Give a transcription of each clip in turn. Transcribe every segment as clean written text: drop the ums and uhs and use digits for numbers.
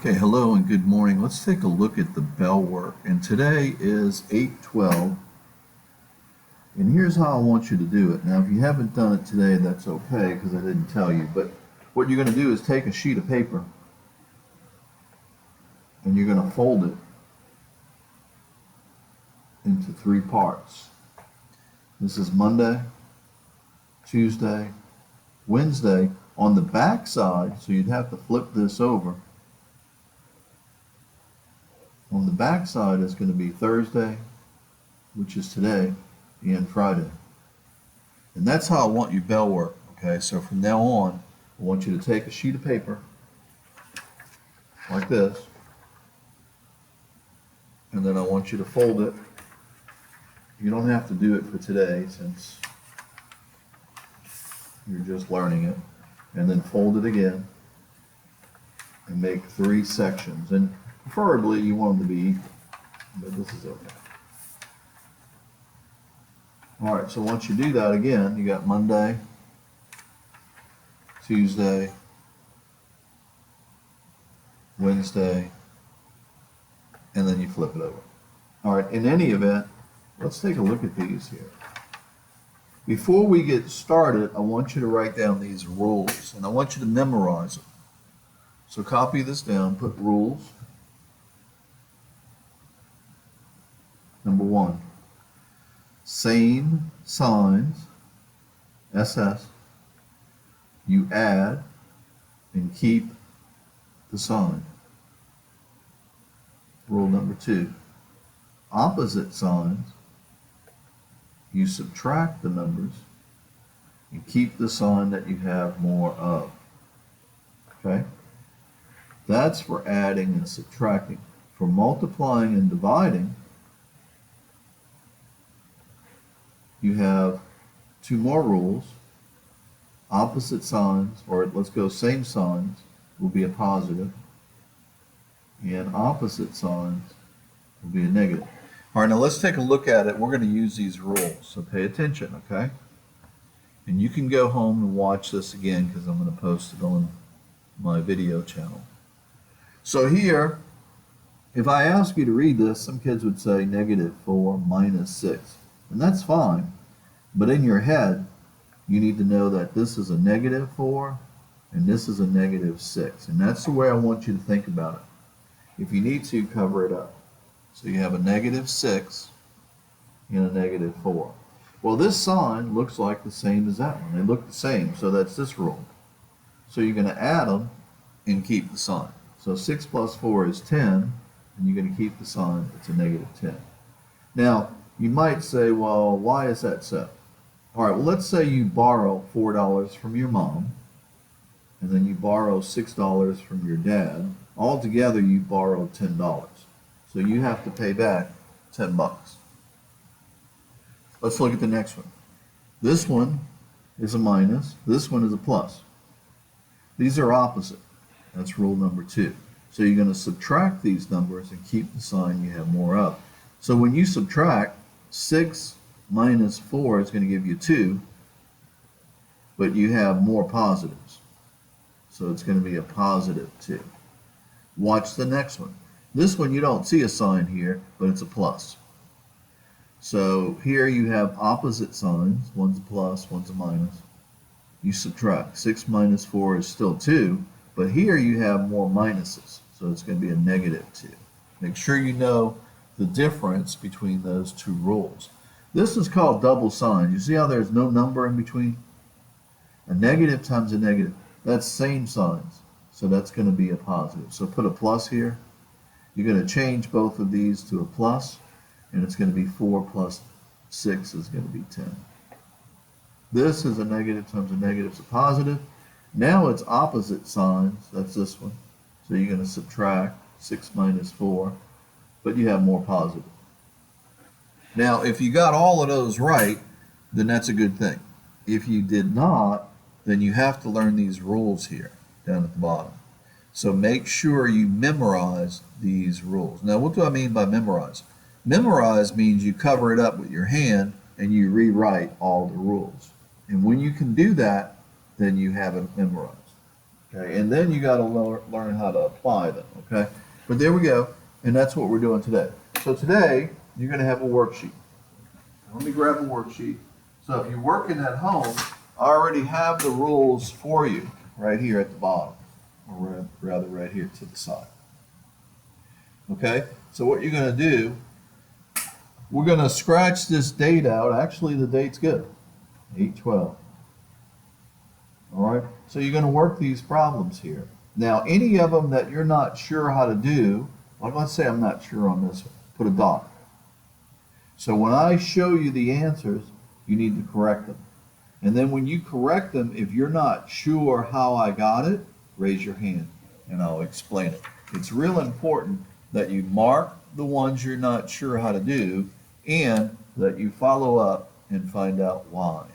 Okay, hello and good morning. Let's take a look at the Bellwork. And today is 8/12. And here's how I want you to do it. Now, if you haven't done it today, that's okay because I didn't tell you. But what you're going to do is take a sheet of paper and you're going to fold it into three parts. This is Monday, Tuesday, Wednesday. On the back side, so you'd have to flip this over. On the back side is going to be Thursday, which is today, and Friday. And that's how I want your bell work, okay? So from now on, I want you to take a sheet of paper like this, and then I want you to fold it. You don't have to do it for today since you're just learning it. And then fold it again and make three sections. And preferably you want them to be equal, but this is okay. All right, so once you do that again, you got Monday, Tuesday, Wednesday, and then you flip it over. All right, in any event, let's take a look at these here. Before we get started, I want you to write down these rules, and I want you to memorize them. So copy this down, put rules. Number one, same signs, SS, you add and keep the sign. Rule number two, opposite signs, you subtract the numbers and keep the sign that you have more of. Okay? That's for adding and subtracting. For multiplying and dividing, you have two more rules. Opposite signs, or let's go same signs, will be a positive, and opposite signs will be a negative. All right, now let's take a look at it. We're going to use these rules, so pay attention, okay? And you can go home and watch this again because I'm going to post it on my video channel. So here, if I ask you to read this, some kids would say -4 minus 6. And that's fine, but in your head, you need to know that this is a -4 and this is a -6. And that's the way I want you to think about it. If you need to, cover it up. So you have a -6 and a -4. Well, this sign looks like the same as that one. They look the same, so that's this rule. So you're going to add them and keep the sign. So 6 plus 4 is 10, and you're going to keep the sign. It's a -10. Now, you might say, well, why is that so? All right, well, let's say you borrow $4 from your mom, and then you borrow $6 from your dad. Altogether, you borrowed $10. So you have to pay back 10 bucks. Let's look at the next one. This one is a minus. This one is a plus. These are opposite. That's rule number 2. So you're going to subtract these numbers and keep the sign you have more of. So when you subtract, 6 minus 4 is going to give you 2, but you have more positives. So it's going to be a positive 2. Watch the next one. This one you don't see a sign here, but it's a plus. So here you have opposite signs. One's a plus, one's a minus. You subtract. 6 minus 4 is still 2, but here you have more minuses. So it's going to be a -2. Make sure you know the difference between those two rules. This is called double signs. You see how there's no number in between? A negative times a negative. That's same signs. So that's going to be a positive. So put a plus here. You're going to change both of these to a plus, and it's going to be 4 plus 6 is going to be 10. This is a negative times a negative is a positive. Now it's opposite signs. That's this one. So you're going to subtract 6 minus 4, but you have more positive. Now, if you got all of those right, then that's a good thing. If you did not, then you have to learn these rules here down at the bottom. So make sure you memorize these rules. Now, what do I mean by memorize? Memorize means you cover it up with your hand and you rewrite all the rules. And when you can do that, then you have it memorized. Okay, and then you got to learn how to apply them. Okay, but there we go, and that's what we're doing today. So today you're going to have a worksheet. Let me grab a worksheet. So if you're working at home, I already have the rules for you right here at the bottom, or rather right here to the side. Okay, so what you're going to do, we're going to scratch this date out. Actually, the date's good, 8/12. All right, so you're going to work these problems here. Now, any of them that you're not sure how to do, like let's say I'm not sure on this one, put a dot. So when I show you the answers, you need to correct them. And then when you correct them, if you're not sure how I got it, raise your hand and I'll explain it. It's real important that you mark the ones you're not sure how to do and that you follow up and find out why.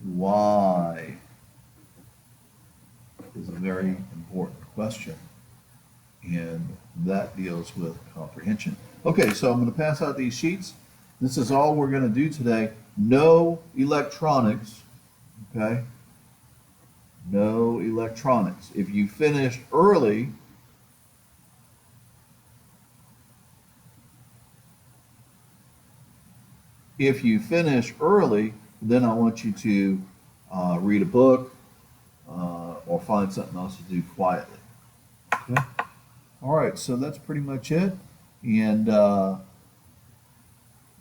Why is a very important question, and that deals with comprehension. Okay, so I'm going to pass out these sheets. This is all we're going to do today. No electronics, okay? No electronics. If you finished early, then I want you to read a book or find something else to do quietly. Okay? All right, so that's pretty much it. And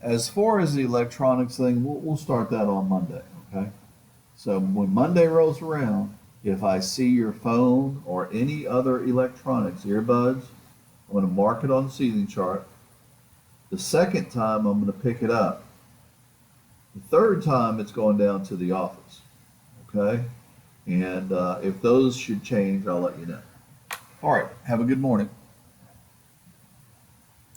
as far as the electronics thing, we'll start that on Monday, okay? So when Monday rolls around, if I see your phone or any other electronics, earbuds, I'm going to mark it on the seating chart. The second time, I'm going to pick it up. The third time, it's going down to the office, okay? And if those should change, I'll let you know. All right, have a good morning.